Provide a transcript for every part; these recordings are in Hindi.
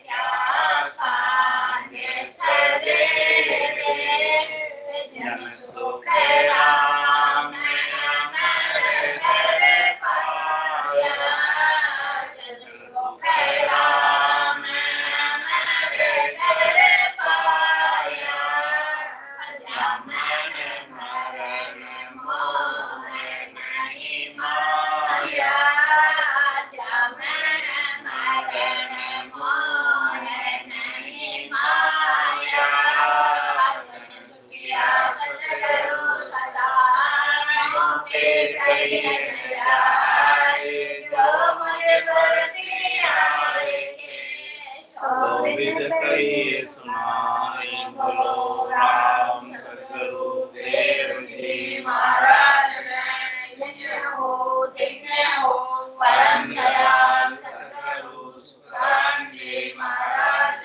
क्या सान्य सवेरे जन सुख राम अमर घर पाया, जन सुख राम अमर घर पाया, जमन मरण मोह नहीं माया, जमन मरण मोह नहीं माया, जन सुखिया सतगुरु सलाम पे कहिए जाए, जो मुझ प्रति आए सो विद कहिए सुनाए, बोलो राम सतगुरु देव जी महाराज धन्य हो परम दयाल सतगुरु सुखराम जी महाराज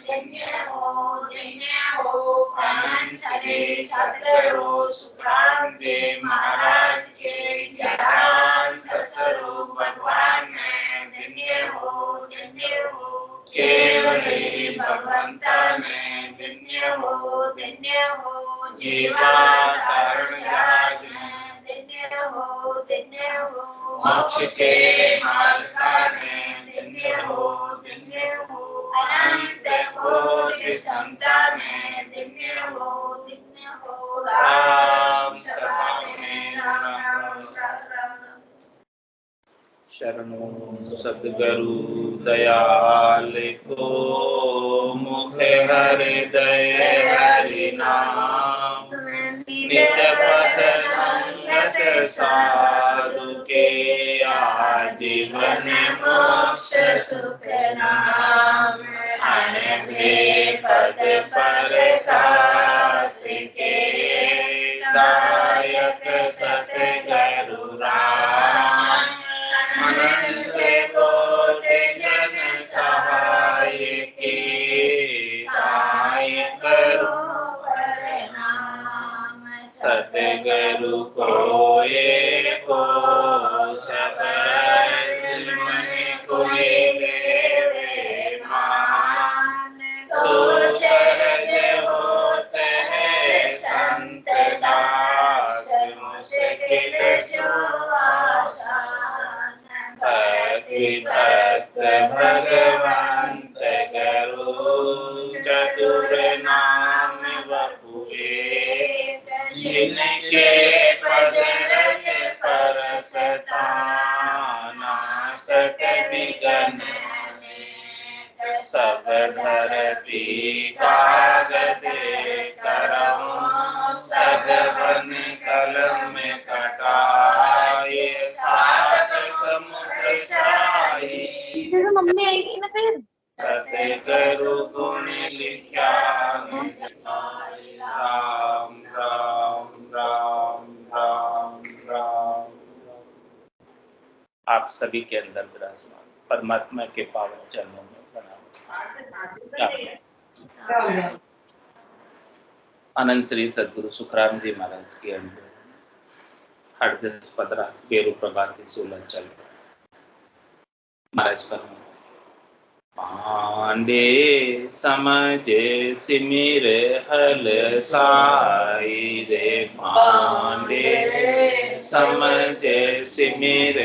धन्य हो परम श्री सतगुरु सुखराम जी महाराज के ज्ञान सतगुरु भगवान धन्य हो केवल भगवंता में धन्य हो जीवा कारण जाग धन्य हो मोक्ष के मार्गा में धन्य हो अनंत कोटि संतान में धन्य हो राम सभा में राम शरणों सद्गुरु दयाल को, मुख हृदय हरि नाम, निज पथ संगत साधु के, आजीवन मोक्ष सुख नाम, अनभे पद प्रकाश के, दायक सतगुरु राम, अनंत कोटि जन सहाय के, ताय करो प्रणाम, सतगुरु कोय को सब मन कोय लेवे मान, तो सहज होत है संत दास, मुश्किल सो आसान, भक्ति भक्त भगवंत गुरु, चतुर नाम बपुए, जिनके पद रज परसता, नासक विघ्न सब धरती कागद करऊं, सगवन कलम कटाए, सात समुद्र छाई, मम्मी आएगी ना फिर सतगुरु गुण लिखा राम राम राम राम राम। आप सभी के अंदर विराजमान परमात्मा के पावन चरणों में प्रणाम। अनंत श्री सद्गुरु सुखराम जी महाराज के अंदर हर 10-15 बेरु प्रभाती 16 चल रहा महाराज पर पांडे समझे सिमिर हल साई रे, पांडे समझे सिमिर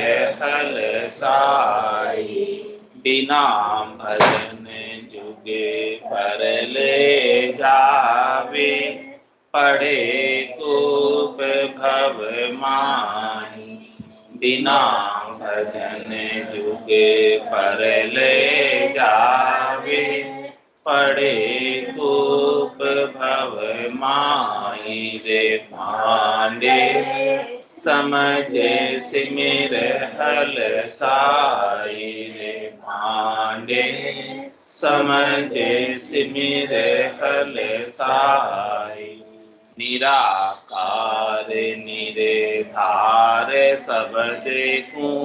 हल साई, बिना भजन जुगे पर ले जावे, पढ़े कूप भव माही, बिना भजन जुगे पर ले जावे, पढ़े कूप भव माही रे, पांडे समझे सिमिर हल साई रे, पांडे समझे सिमिर हल साई, निराकार निराधार सब देखूं,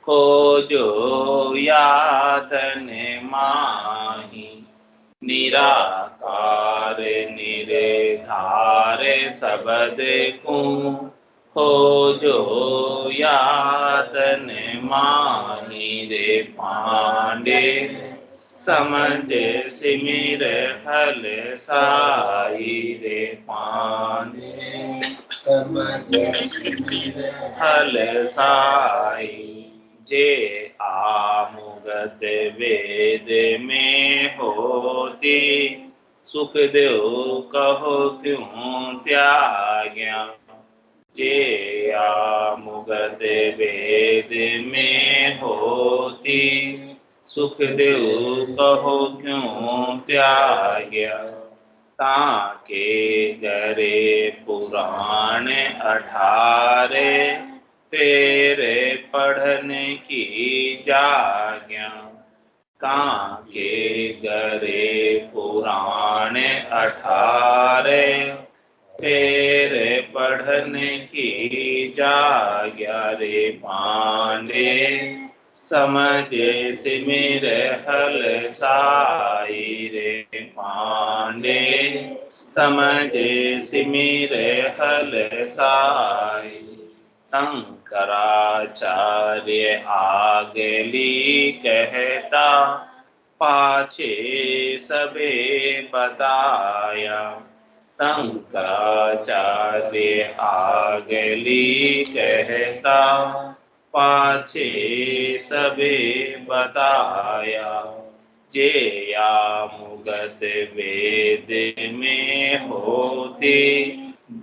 खोजो यातन माही, निराकार निराधार सब देखूं, खोजो यातन माही रे, पांडे समझे सिमिर हल साई रे पांडे हल साई जे आमुगत वेद में होती सुख देव कहो क्यों त्याग्या जे आमुगत वेद में होती सुख देव कहो क्यों त्याग्या ताके गरे पुराण 18 फेरे पढ़ने की जाग्या काके गरे पुराण 18 फेरे पढ़ने की जाग्या रे पांडे समझे सिमिर हल साई रे पांडे समझे सिमिर हल साई शंकराचार्य आगली कहता पाछे सबे बताया शंकराचार्य आगली कहता पाछे सबे बताया जे आमुगत वेद में होती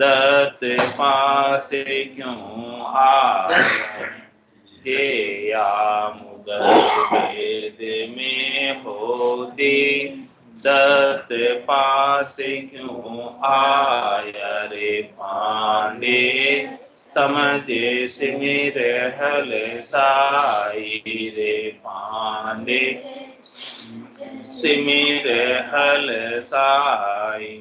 दत्त पास क्यों आया जे आमुगत वेद में होती दत्त पास क्यों आया रे पांडे समझे सिमिर हल साई रे पांडे सिमिर हल साई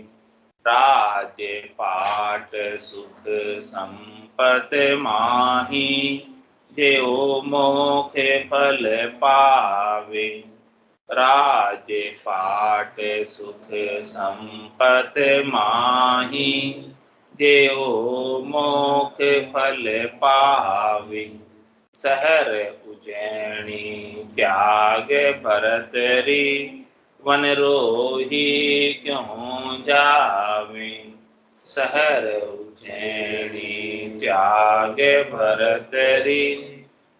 राज्य पाट सुख संपत माही जेओ मोक्ष फल पावे राज्य पाट सुख संपत माही जेओ मोक्ष फल पावे सहर उज्जैनी त्याग भरतरी वन रोही क्यों जावे सहर उज्जैनी त्याग भरतरी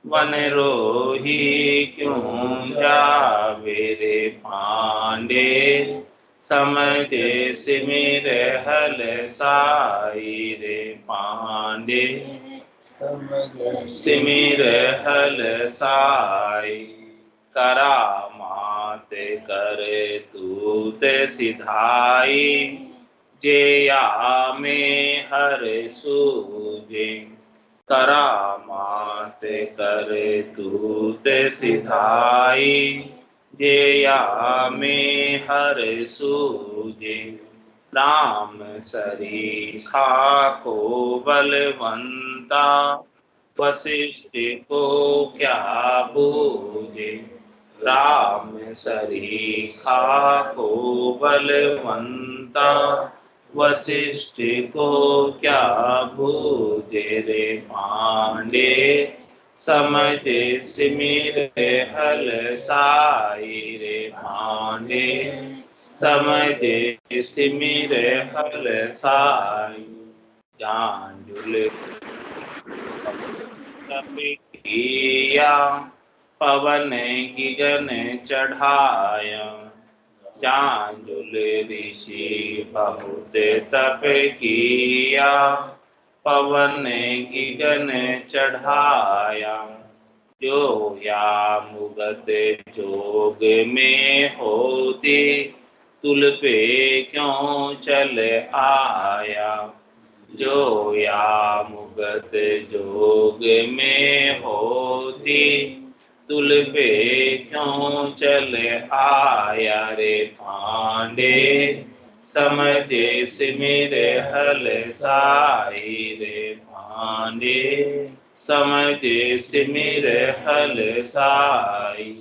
वन रोही क्यों जावे रे पांडे समझे सिमिर हल साई रे पांडे सिमिर हल साई करामात कर तूत सिधाई जेया में हर सूजे करामात कर तूत सिधाई जेया में हर सूजे राम सरीखा को बलवंता वशिष्ठ को क्या बूझे राम सरीखा को बलवंता वशिष्ठ को क्या बूझे रे पांडे समझे सिमिर हल साई रे पांडे समझे सिमिर हल साई जांजुल किया पवन गिगन चढ़ाया जांजुल ऋषि बहुत तप किया पवन गिगन चढ़ाया जो या मुगत जोग में होती तुल पे क्यों चल आया जो या मुगत जोग में होती तुल पे क्यों चल आया रे पांडे समझे सिमिर हल साई रे पांडे समझे सिमिर हल साई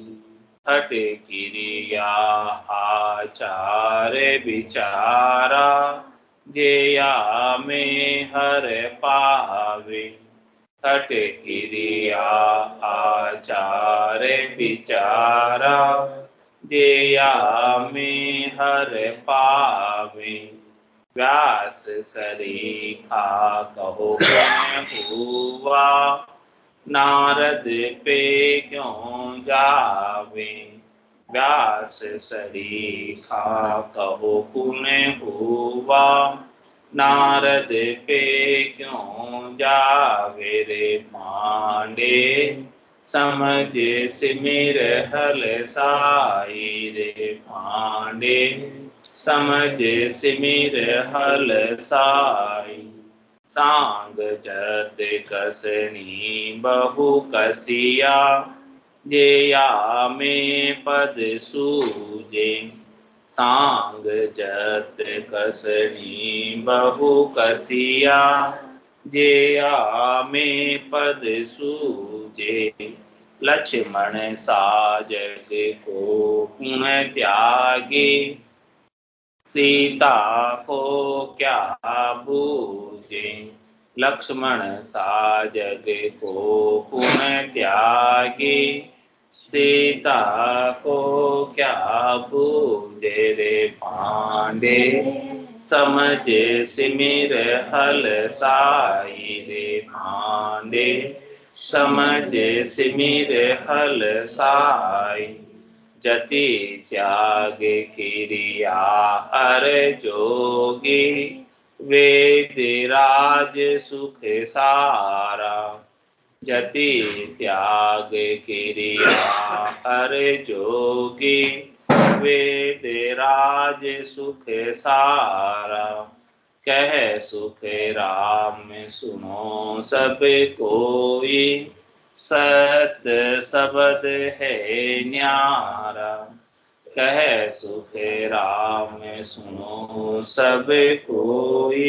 हट क्रिया आचार विचारा जेया में हर पावे हट क्रिया आचार विचारा जेयामे हर पावे। व्यास सरीखा कहो गुण हुआ, नारद पे क्यों जावे। व्यास सरीखा कहो गुण हुआ, नारद पे क्यों जावे। रे पांडे समझ सिमिर हल साई। रे पांडे समझ सिमिर हल साई। सांग जत कसनी बहु कसिया, जेया में पद सूजे। सांग जत कसनी बहु कसिया, जेया में पद सूजे। लक्ष्मण साजग को गुण त्यागी, सीता को क्या बूझे। लक्ष्मण साजग को गुण त्यागी, सीता को क्या बूझे। रे पांडे समझ सिमिर हल साई। रे पांडे समझ सिमिर हल साई। जति त्याग किरिया हर जोगी, वेद राज सुख सारा। जति त्याग किरिया हर जोगी, वेद राज सुख सारा। कह सुख राम सुनो सब कोई, सत शब्द है न्यारा। कह सुख राम सुनो सब कोई,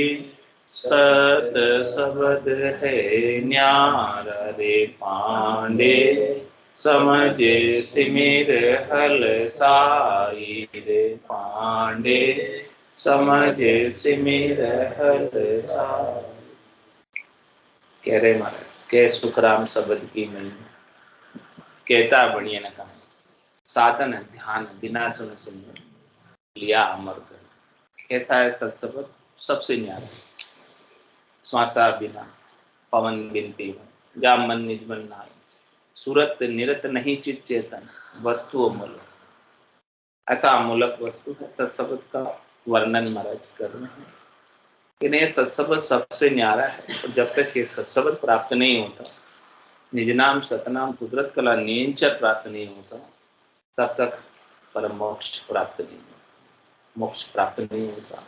सत शब्द है न्यारा। रे पांडे समझ सिमिर हल साई। रे पांडे समझ सिमिर हल साई। कह रहे महाराज के सुखराम शब्द की नहीं कहता बनिए न कहा, साधन ध्यान बिना सुन सुन लिया अमर कर। कैसा है तत्शब्द? सबसे न्यारा। श्वासा बिना पवन बिन पीवन, जा मन निज मन नाय। सूरत निरत नहीं चित चेतन, वस्तु अमूलक। ऐसा अमूलक वस्तु है सत्शब्द का वर्णन महाराज कर रहे हैं। लेकिन ये सत्शब्द सबसे न्यारा है। और जब तक ये सत्शब्द प्राप्त नहीं होता, निज नाम सतनाम कुदरत कला नियंचर प्राप्त नहीं होता, तब तक परम मोक्ष प्राप्त नहीं होता। मोक्ष प्राप्त नहीं होता,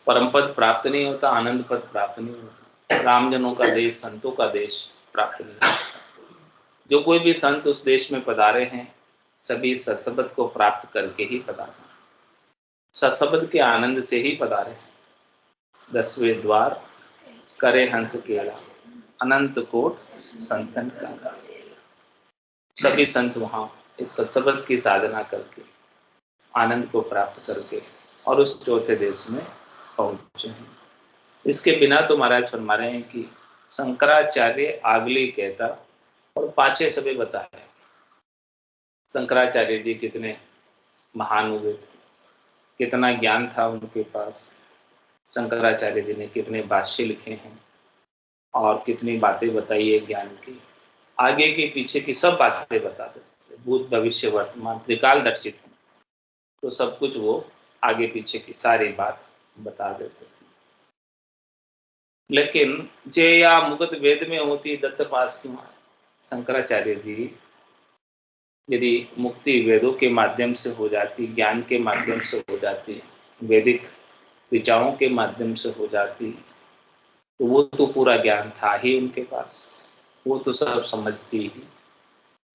परम पद प्राप्त नहीं होता, आनंद पद प्राप्त नहीं होता, रामजनों का देश, संतों का देश प्राप्त नहीं होता। जो कोई भी संत उस देश में पधारे हैं, सभी सत्शब्द को प्राप्त करके ही पधारे, सत्शब्द के आनंद से ही पधारे। 10वें द्वार करे हंस केला, अनंत कोट संतन का। सभी संत वहां इस सत्शब्द की साधना करके, आनंद को प्राप्त करके और उस चौथे देश में पहुंचे हैं। इसके बिना तो महाराज फरमा रहे हैं कि शंकराचार्य आगली कहता और पाछे सभी बताए। शंकराचार्य जी कितने महान हुए थे, कितना ज्ञान था उनके पास। शंकराचार्य जी ने कितने भाष्य लिखे हैं और कितनी बातें बताई है ज्ञान की। आगे के पीछे की सब बातें बता देते, भूत भविष्य वर्तमान त्रिकाल दर्शित है, तो सब कुछ वो आगे पीछे की सारी बात बता देते थे। लेकिन जे या मुगत वेद में होती दत्त पास क्यों है? शंकराचार्य जी यदि मुक्ति वेदों के माध्यम से हो जाती, ज्ञान के माध्यम से हो जाती, वैदिक विचारों के माध्यम से हो जाती, तो वो तो पूरा ज्ञान था ही उनके पास, वो तो सब समझती ही,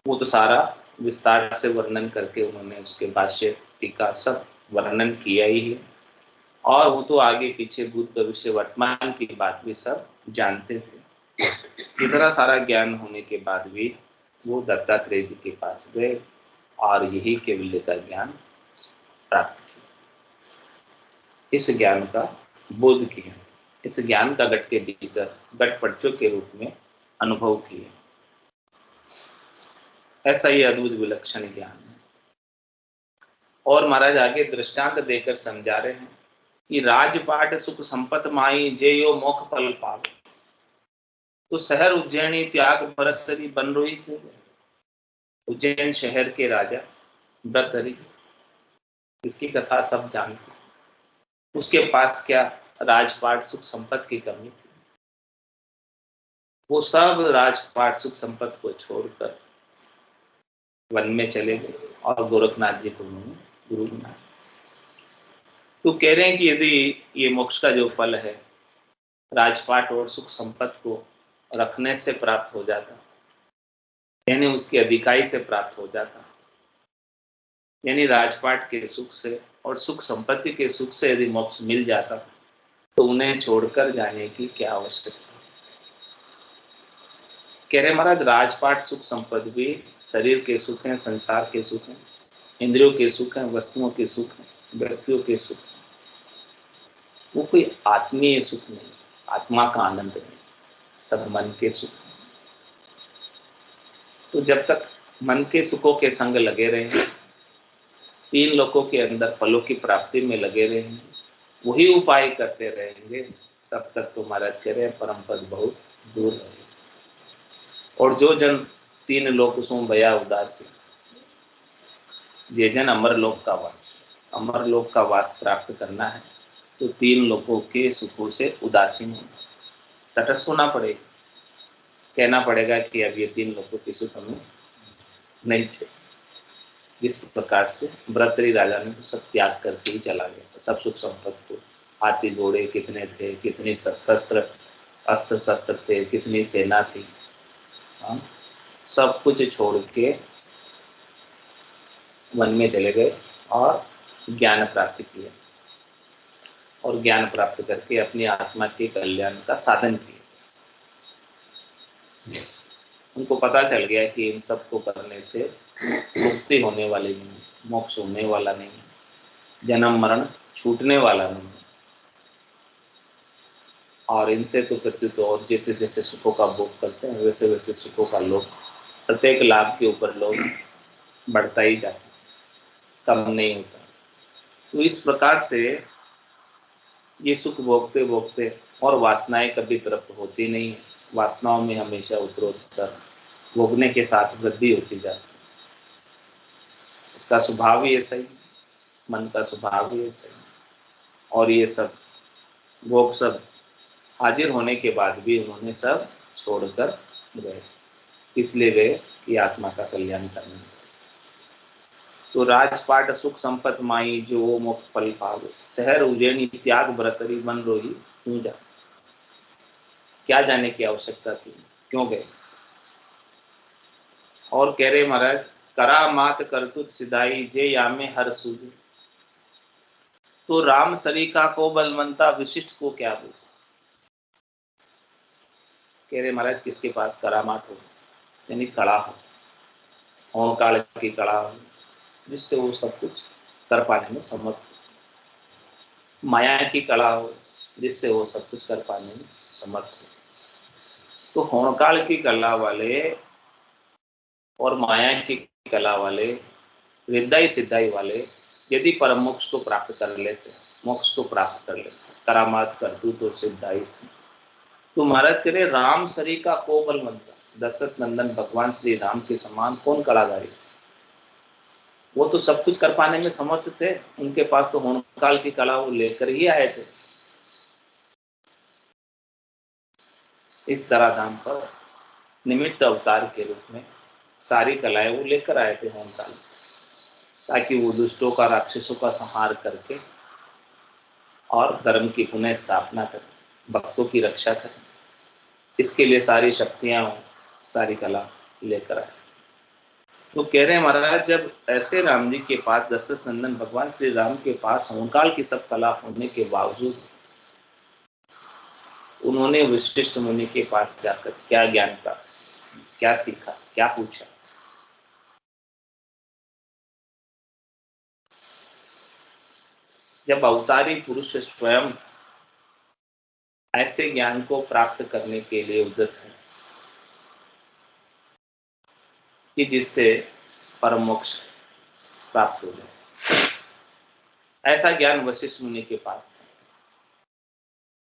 वो तो सारा विस्तार से वर्णन करके उन्होंने उसके भाष्य टीका सब वर्णन किया ही है। और वो तो आगे पीछे भूत भविष्य वर्तमान की बात भी सब जानते थे। इतना सारा ज्ञान होने के बाद भी वो दत्तात्रेय जी के पास गए और यही केवल्य का ज्ञान प्राप्त किया, इस ज्ञान का बोध किया, इस ज्ञान का घट के भीतर घटपटचों के रूप में अनुभव किया। ऐसा ही अद्भुत विलक्षण ज्ञान है। और महाराज आगे दृष्टांत देकर समझा रहे हैं कि राजपाट सुख संपत माई जे यो मोख फल पावे। तो शहर उज्जैनी त्याग भरतरी बन रोई क्यों? उज्जैन शहर के राजा भरतरी, इसकी कथा सब जानते, उसके पास क्या राजपाट सुख संपत्ति की कमी थी। वो सब राजपाट सुख संपत्ति को छोड़कर वन में चले गए और गोरखनाथ जी को उन्होंने गुरु बनाया। तो कह रहे हैं कि यदि ये मोक्ष का जो फल है राजपाट और सुख संपत्ति को रखने से प्राप्त हो जाता, यानी उसके अधिकारी से प्राप्त हो जाता, यानी राजपाट के सुख से और सुख संपत्ति के सुख से यदि मोक्ष मिल जाता तो उन्हें छोड़कर जाने की क्या आवश्यकता। कह रहे महाराज राजपाट सुख संपत्ति भी शरीर के सुख हैं, संसार के सुख हैं, इंद्रियों के सुख हैं, वस्तुओं के सुख हैं, व्यक्तियों के सुख हैं। वो कोई आत्मीय सुख नहीं, आत्मा का आनंद नहीं, सब मन के सुख। तो जब तक मन के सुखों के संग लगे रहे, तीन लोकों के अंदर फलों की प्राप्ति में लगे रहेंगे, वही उपाय करते रहेंगे, तब तक तो महाराज कह रहे हैं परम पद बहुत दूर रहेगा। और जो जन तीन लोक सो भया उदासी, जे जन अमरलोक का वास, अमरलोक का वास प्राप्त करना है तो तीन लोकों के सुखों से उदासीन होना, तटस्थ होना पड़ेगा, कहना पड़ेगा कि अब ये तीन लोकों के सुख हमें नहीं चाहिए। जिस प्रकार से भरतरी राजा ने तो सब त्याग करके ही चला गया, सब सुख संपत्ति को, हाथी घोड़े कितने थे, कितनी शस्त्र अस्त्र शस्त्र थे, कितनी सेना थी, सब कुछ छोड़ के वन में चले गए और ज्ञान प्राप्त किया, और ज्ञान प्राप्त करके अपनी आत्मा के कल्याण का साधन किया। उनको पता चल गया कि इन सब को करने से मुक्ति होने वाली नहीं, मोक्ष होने वाला नहीं, जन्म मरण छूटने वाला नहीं, और इनसे तो प्रत्युत और जैसे जैसे सुखों का भोग करते हैं वैसे वैसे सुखों का लोभ, प्रत्येक लाभ के ऊपर लोभ बढ़ता ही जाता, कम नहीं होता। तो इस प्रकार से ये सुख भोगते भोगते और वासनाएं कभी तृप्त होती नहीं, वासनाओं में हमेशा उत्तरोत्तर भोगने के साथ वृद्धि होती जाती। इसका स्वभाव ही ऐसा ही, मन का स्वभाव ही ऐसा ही। और ये सब भोग सब हाजिर होने के बाद भी उन्होंने सब छोड़कर गए, इसलिए गए कि आत्मा का कल्याण करने। तो राजपाट सुख संपत माई जो मोक्ष फल पावे, शहर उज्जैनी त्याग भरतरी मन रोही क्यों जा। क्या जाने की आवश्यकता थी, क्यों गए। और कह रहे महाराज करा मात करतुत सिधाई जे यामे हर सूझे। तो राम सरीका को बलवंता विशिष्ट को क्या पूछा। कह रहे महाराज किसके पास करामात हो, यानी कला हो, ओंकार की कला हो, जिससे वो सब कुछ कर पाने में समर्थ हो, माया की कला हो जिससे वो सब कुछ कर पाने में समर्थ हो। तो होणकाल की कला वाले और माया की कला वाले, विद्याई सिद्धाई वाले यदि परम मोक्ष को प्राप्त कर लेते, मोक्ष को प्राप्त कर लेते, करामात करतू तो सिद्धाई से, तो महाराज करे राम सरीका को बलवंता, दशरथ नंदन भगवान श्री राम के समान कौन कलाकारी थे। वो तो सब कुछ कर पाने में समर्थ थे, उनके पास तो होणकाल की कला वो लेकर ही आए थे। इस तरह धाम पर निमित्त अवतार के रूप में सारी कलाएं वो लेकर आए थे होमकाल से, ताकि वो दुष्टों का, राक्षसों का संहार करके और धर्म की पुनः स्थापना करें, भक्तों की रक्षा करें। इसके लिए सारी शक्तियां, सारी कला लेकर आए। तो कह रहे हैं महाराज जब ऐसे राम जी के पास, दशरथ नंदन भगवान श्री राम के पास होमकाल की सब कला होने के बावजूद उन्होंने वशिष्ठ मुनि के पास जाकर क्या ज्ञान प्राप्त, क्या सीखा, क्या पूछा। जब अवतारी पुरुष स्वयं ऐसे ज्ञान को प्राप्त करने के लिए उद्यत है कि जिससे परम मोक्ष प्राप्त हो जाए, ऐसा ज्ञान वशिष्ठ मुनि के पास था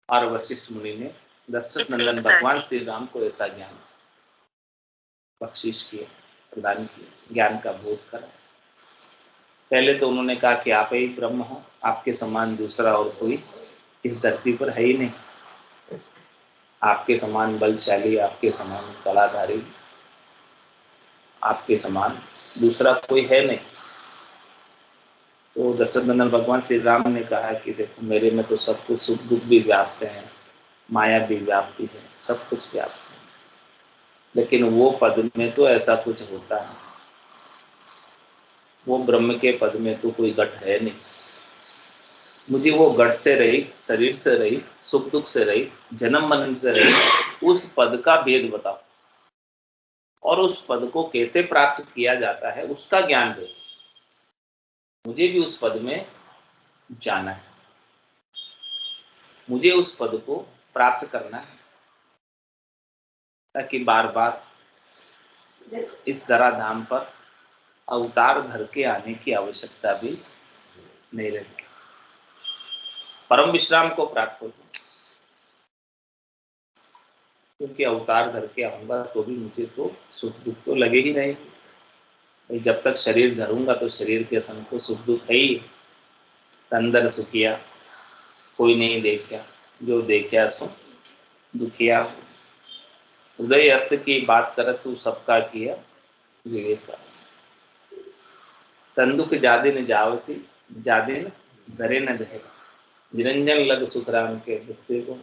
और वशिष्ठ मुनि ने दशरथ नंदन भगवान श्री राम को ऐसा ज्ञान बख्शिश किया, प्रदान किया, ज्ञान का बोध करा। पहले तो उन्होंने कहा कि आप ही ब्रह्म हो, आपके समान दूसरा और कोई इस धरती पर है ही नहीं, आपके समान बलशाली, आपके समान कलाधारी, आपके समान दूसरा कोई है नहीं। तो दशरथ नंदन भगवान श्री राम ने कहा कि देखो मेरे में तो सब कुछ सुख दुख भी व्याप्त है, माया भी व्याप्ति है, सब कुछ व्याप्त है, लेकिन वो पद में तो ऐसा कुछ होता है, वो ब्रह्म के पद में तो कोई घट है नहीं। मुझे वो घट से रही, शरीर से रही, सुख दुख से रही, जन्म मरण से रही, उस पद का भेद बताओ और उस पद को कैसे प्राप्त किया जाता है उसका ज्ञान दो। मुझे भी उस पद में जाना है, मुझे उस पद को प्राप्त करना है, ताकि बार बार इस धराधाम पर अवतार धर के आने की आवश्यकता भी नहीं रहती, परम विश्राम को प्राप्त हो। क्योंकि अवतार धर के आऊंगा तो भी मुझे तो सुख दुख तो लगे ही रहेंगे। जब तक शरीर धरूंगा तो शरीर के संग तो सुख दुख है ही। अंदर सुखिया कोई नहीं देखा, जो देखा सो दुखिया। उदय अस्त की बात कर तू सबका किया विवेक। तंदुक जादिन जावसी जादिन धरे न धरे, निरंजन लग सुखराम के भक्ति को।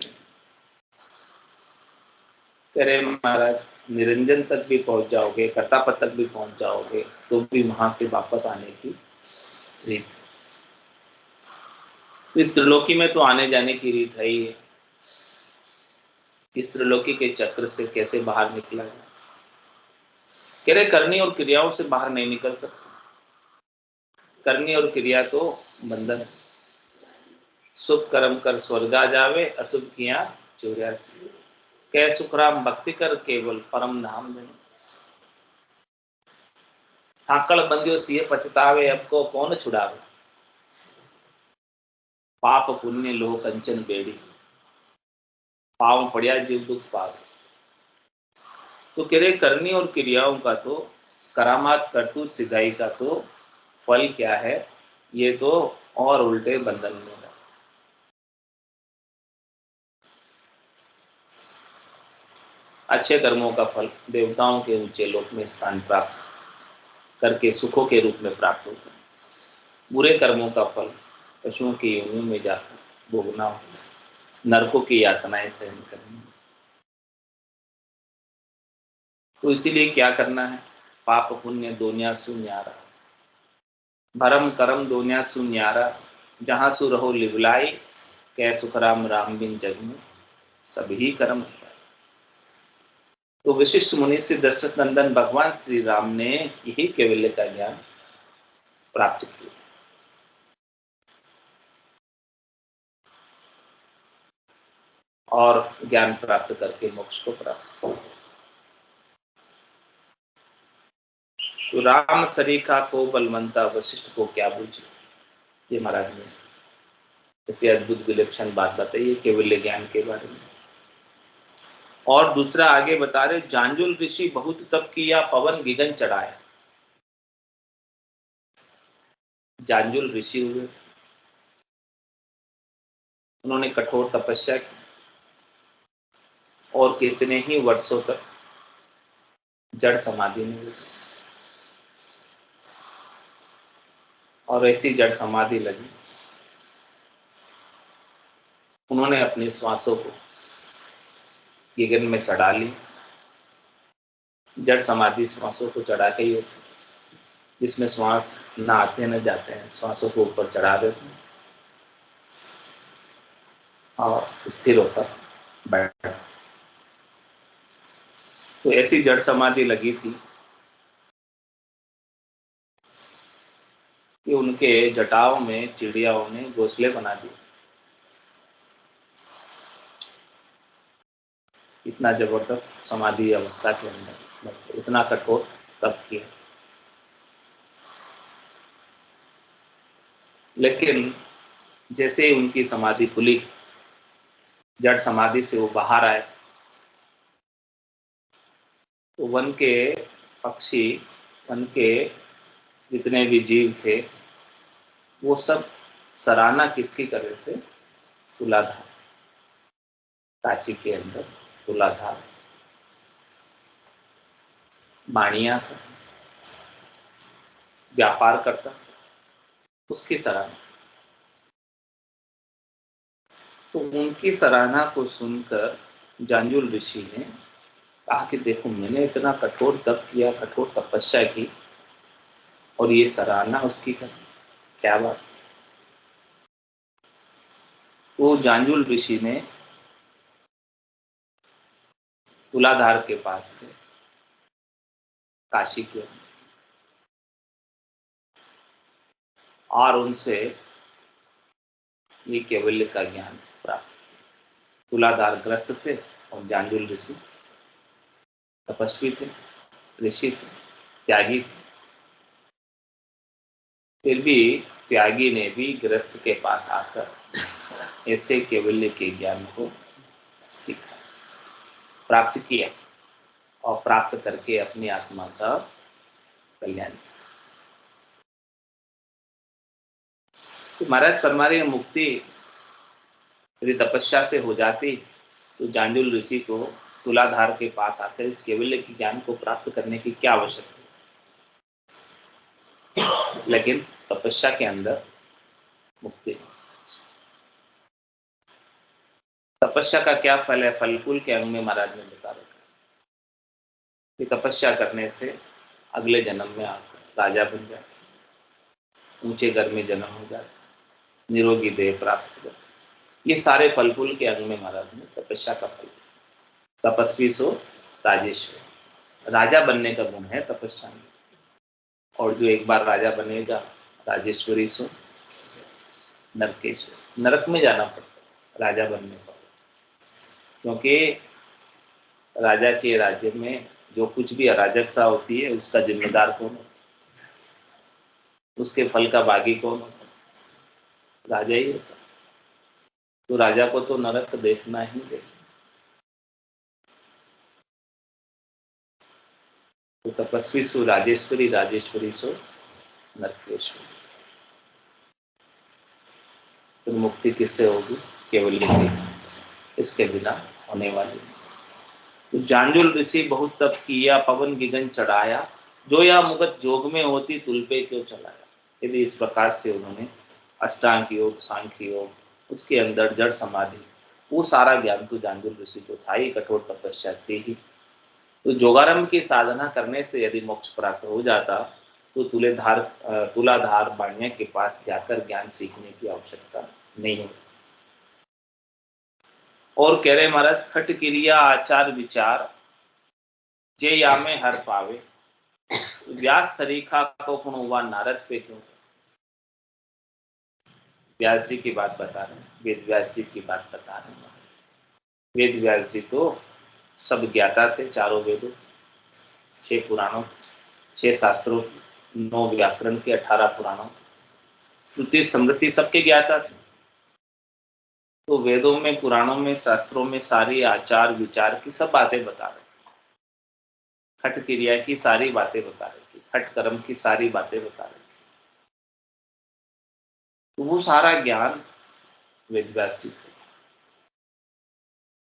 करे महाराज निरंजन तक भी पहुंच जाओगे, कर्तापद तक भी पहुंच जाओगे, तो भी वहां से वापस आने की रीत। इस त्रिलोकी में तो आने जाने की रीत है ही है। इस त्रिलोकी के चक्र से कैसे बाहर निकला जाए? कह रहे करनी और क्रियाओं से बाहर नहीं निकल सकते। करनी और क्रिया तो बंधन है। शुभ कर्म कर स्वर्गा जावे, अशुभ किया चौरासी। कह सुखराम भक्ति कर केवल परम धाम नहीं। साकल बंदियों से पछतावे, अब को कौन छुड़ावे। पाप पुण्य लोह कंचन बेड़ी, पाव पड़िया जीव दुख पावे। तो कह रहे करनी और क्रियाओं का तो, करामात करतूत सिधाई का तो फल क्या है? ये तो और उल्टे बंधन में है। अच्छे कर्मों का फल देवताओं के ऊंचे लोक में स्थान प्राप्त करके सुखों के रूप में प्राप्त होता है। बुरे कर्मों का फल पशुओं की योनियों में जाकर भोगना होता है, नरकों की यातनाएं सहन करनी। तो इसीलिए क्या करना है? पाप पुण्य दोनिया सुन्यारा, भरम करम दोनिया सुन्यारा, जहां सु रहो लिवलाई, कै सुखराम राम बिन जग में सभी कर्म। तो विशिष्ट मुनि से दशरथ नंदन भगवान श्री राम ने यही कैवल्य का ज्ञान प्राप्त किया। और ज्ञान प्राप्त करके मोक्ष को प्राप्त किया। तो राम सरीखा को बलवंता, वशिष्ठ को क्या बूझे। ये महाराज ने ऐसी अद्भुत विलक्षण बात बताई है केवल्य ज्ञान के बारे में। और दूसरा आगे बता रहे, जांजुल ऋषि बहुत तप किया, पवन गिगन चढ़ाया। जांजुल ऋषि हुए, उन्होंने कठोर तपस्या की और कितने ही वर्षों तक जड़ समाधि में हुए। और ऐसी जड़ समाधि लगी, उन्होंने अपनी श्वासों को गिगन में चढ़ा ली। जड़ समाधि श्वासों को चढ़ा के ही होती, जिसमें श्वास न आते न जाते हैं, श्वासों को ऊपर चढ़ा देते हैं और स्थिर होकर बैठ। तो ऐसी जड़ समाधि लगी थी कि उनके जटाओं में चिड़ियाओं ने घोंसले बना दिए। इतना जबरदस्त समाधि अवस्था के अंदर इतना कठोर तप किया। लेकिन जैसे ही उनकी समाधि खुली, जड़ समाधि से वो बाहर आए, तो वन के पक्षी, वन के जितने भी जीव थे, वो सब सराहना किसकी कर रहे थे? तुलाधार। काशी के अंदर तुलाधार बाणिया था, व्यापार करता, उसकी सराहना। तो उनकी सराहना को सुनकर जांजुल ऋषि ने कहा कि देखो, मैंने इतना कठोर तप किया, कठोर तपस्या की, और ये सराहना उसकी कर, क्या बात। तो जांजुल ऋषि ने तुलाधार के पास थे, काशी के, और उनसे ये कैवल्य का ज्ञान प्राप्त। तुलाधार ग्रस्त थे और जांजुल ऋषि तपस्वी थे, ऋषि थे, त्यागी थे। फिर भी त्यागी ने भी ग्रस्त के पास आकर ऐसे कैवल्य के ज्ञान को सीखा, प्राप्त किया, और प्राप्त करके अपनी आत्मा का कल्याण किया। तो महाराज फरमा रहे, मुक्ति यदि तपस्या से हो जाती तो जांजुल ऋषि को तुलाधार के पास आकर इस कैवल्य के ज्ञान को प्राप्त करने की क्या आवश्यकता, लेकिन तपस्या के अंदर मुक्ति। तपस्या का क्या फल है? फलफूल के अंग में महाराज ने बता रखा कि तपस्या करने से अगले जन्म में आकर राजा बन जाए, ऊंचे घर में जन्म हो जाए, निरोगी देह प्राप्त हो जाए। ये सारे फलफूल के अंग में महाराज ने तपस्या का फल। तपस्वी सो राजेश्वर, राजा बनने का गुण है तपस्या में। और जो एक बार राजा बनेगा, राजेश्वरी सो नरकेश्वर, नरक में जाना पड़ता राजा बनने पर, क्योंकि राजा के राज्य में जो कुछ भी अराजकता होती है उसका जिम्मेदार कौन होता है, उसके फल का भागी कौन होता है? राजा ही होता है। तो राजा को तो नरक देखना ही देखना। तो तपस्वी सो राजेश्वरी, राजेश्वरी सो नरकेश्वरी। तो मुक्ति किससे होगी? केवल इसके बिना होने वाली। तो जांजुल ऋषि बहुत तप किया, पवन गिगन चढ़ाया, जो या मुगत जोग में होती तुल पे क्यों चलाया। यदि इस प्रकार से उन्होंने अष्टांग योग, सांख्य योग, उसके अंदर जड़ समाधि, वो सारा ज्ञान तो जांजुल ऋषि को था ही, कठोर तपस्या थी ही। तो जोगारंभ की साधना करने से यदि मोक्ष प्राप्त हो जाता तो तुलाधार बाण्य के पास जाकर ज्ञान सीखने की आवश्यकता नहीं होती। और कह रहे महाराज, खट क्रिया आचार विचार जे या में हर पावे, व्यास सरीखा को पुन हुआ नारद पे क्यों। व्यास जी की बात बता रहे हैं, वेद व्यास जी की बात बता रहे हैं। वेद व्यास जी तो सब ज्ञाता थे, चारों वेदों, 6 पुराणों, 6 शास्त्रों, 9 व्याकरण के, 18 पुराणों, श्रुति स्मृति सबके ज्ञाता थे। तो वेदों में, पुराणों में, शास्त्रों में सारी आचार विचार की सब बातें बता रहे, खट क्रिया की सारी बातें बता रहे थे, खट कर्म की सारी बातें बता रहे थे। तो वो सारा ज्ञान वेद व्यास जी थे।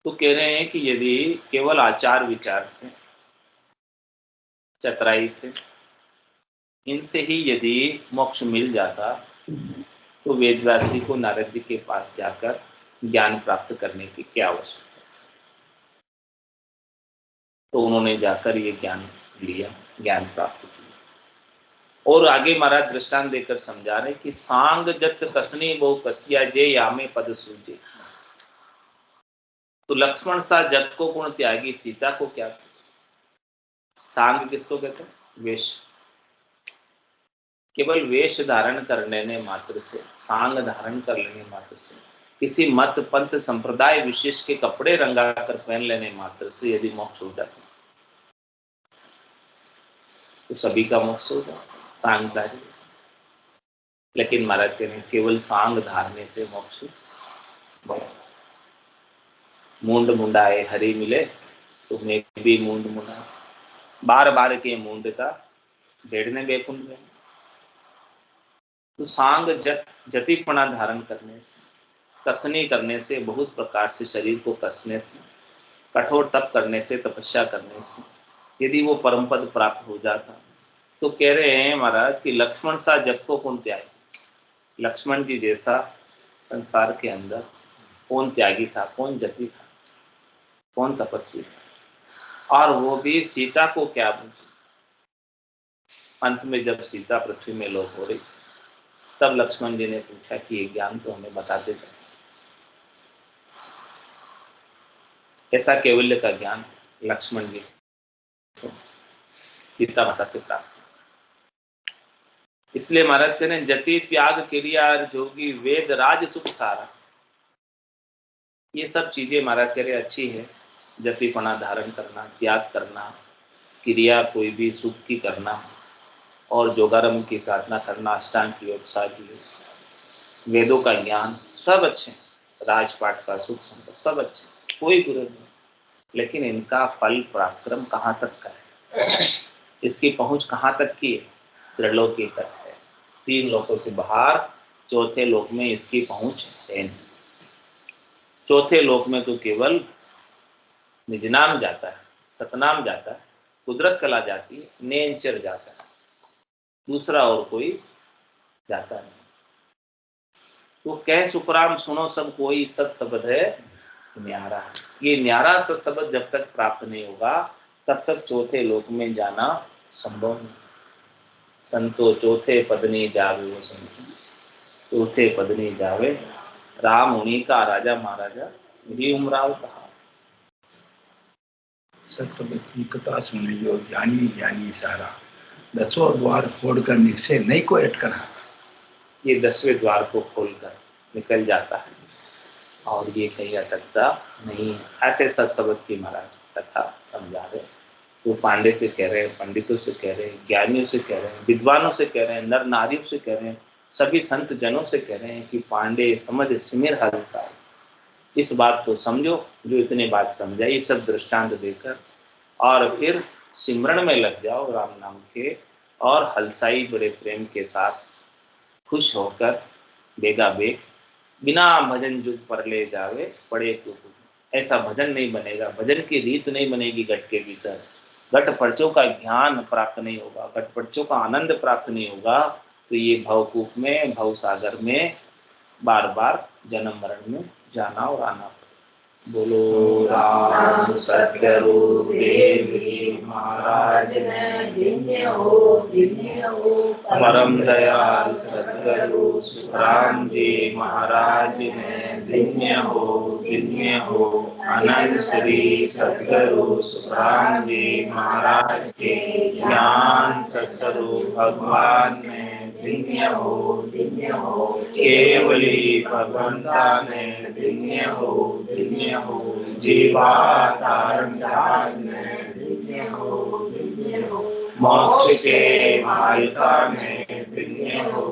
तो कह रहे हैं कि यदि केवल आचार विचार से, चतुराई से, इनसे ही यदि मोक्ष मिल जाता तो वेद व्यास जी को नारद जी के पास जाकर ज्ञान प्राप्त करने की क्या आवश्यकता। तो उन्होंने जाकर ये ज्ञान लिया, ज्ञान प्राप्त किया। और आगे महाराज दृष्टांत देकर समझा रहे कि सांग जत कसनी बहु कसिया जे यामे पद सूझे। तो लक्ष्मण सा जग को गुण त्यागी, सीता को क्या। सांग किसको कहते हैं? वेश। केवल वेश धारण कर लेने मात्र से, सांग धारण कर लेने मात्र से, किसी मत पंथ संप्रदाय विशेष के कपड़े रंगा कर पहन लेने मात्र से यदि मोक्ष हो जाता तो सभी का मोक्ष होगा, सांगधारी। लेकिन महाराज कह रहे हैं केवल सांग धारने से मोक्ष बहुत। मूंड मुंडाए हरि मिले तो मैं भी मूंड मुंडा, बार बार के मूंड का भेड़ने बेकुंड में। तो सांग जतिपना धारण करने से, कसनी करने से, बहुत प्रकार से शरीर को कसने से, कठोर तप करने से, तपस्या करने से यदि वो परम पद प्राप्त हो जाता, तो कह रहे हैं महाराज कि लक्ष्मण सा जग को कौन त्यागी। लक्ष्मण जी जैसा संसार के अंदर कौन त्यागी था, कौन जति था, कौन तपस्वी था, और वो भी सीता को क्या पूछे। अंत में जब सीता पृथ्वी में लोप हो रही तब लक्ष्मण जी ने पूछा कि ये ज्ञान तो हमें बताते थे। ऐसा कैवल्य का ज्ञान लक्ष्मण जी सीता माता से प्राप्त। इसलिए महाराज कहते हैं जति त्याग क्रिया जोगी वेद राज सुख सारा। ये सब चीजें महाराज कह रहे अच्छी है, जतिपना धारण करना, त्याग करना, क्रिया कोई भी सुख की करना, और जोगारम की साधना करना, अष्टांग योग, साधु योग, वेदों का ज्ञान, सब अच्छे, राजपाट का सुख संपद सब अच्छे, कोई बुरे नहीं। लेकिन इनका फल पराक्रम कहाँ तक का है, इसकी पहुंच कहाँ तक की है, त्रिलोकी तक है। 3 लोकों से बाहर चौथे लोक में इसकी पहुंच है नहीं। चौथे लोक में तो केवल निजनाम जाता है, सतनाम जाता है, कुदरत कला जाती है, नेंचर जाता है, दूसरा और कोई जाता नहीं। तो कह सुखराम सुनो सब कोई सत शब्द है न्यारा। ये न्यारा सत शब्द जब तक प्राप्त नहीं होगा तब तक चौथे लोक में जाना संभव नहीं। संतो चौथे पदनी जावे, वो संतो चौथे पदनी जावे, राम उन्हीं का राजा महाराजा यही उमराव कहा। सत्य की कथा सुनियो ज्ञानी ज्ञानी सारा, 10वां द्वार फोड़कर निकसे नहीं को अटकना। ये 10वें द्वार को खोलकर निकल जाता है और ये कहीं अटकता नहीं। ऐसे सत्सबद की महाराज कथा समझा रहे। वो पांडे से कह रहे हैं, पंडितों से कह रहे हैं, ज्ञानियों से कह रहे हैं, विद्वानों से कह रहे हैं, नर नारियों से कह रहे हैं, सभी संत जनों से कह रहे हैं कि पांडे समझ सिमिर हर साल, इस बात को समझो जो इतने बात समझा, ये सब दृष्टांत देकर और फिर सिमरण में लग जाओ राम नाम के, और हलसाई बड़े प्रेम के साथ खुश होकर बेगा बेग बिना भजन जुग पर ले जावे पड़े तो। ऐसा भजन नहीं बनेगा, भजन की रीत नहीं बनेगी गट के भीतर, गट पर्चों का ज्ञान प्राप्त नहीं होगा, गट पर्चों का आनंद प्राप्त नहीं होगा, तो ये भवकूप में, भव सागर में बार बार जन्म मरण में जाना और आना। बोलो राम सतगुरु देव जी महाराज ने धन्य हो, धन्य हो। परम दयाल सतगुरु सुखराम जी महाराज ने धन्य हो, धन्य हो। अनंत श्री सतगुरु सुखराम जी महाराज के ज्ञान सत्स्वरूप भगवान ने धन्य हो, धन्य हो। केवली भगवंता ने धन्य हो, धन्य हो। जीवातारण जहाज ने धन्य हो, धन्य हो। मोक्ष के मालिका ने धन्य हो,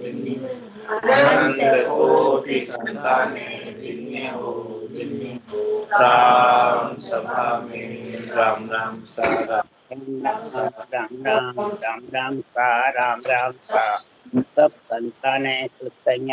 धन्य हो। अनंत कोटि संताने धन्य हो, धन्य हो। राम सभा में राम राम सारा राम राम सा राम राम सा सब संतान है सत्संग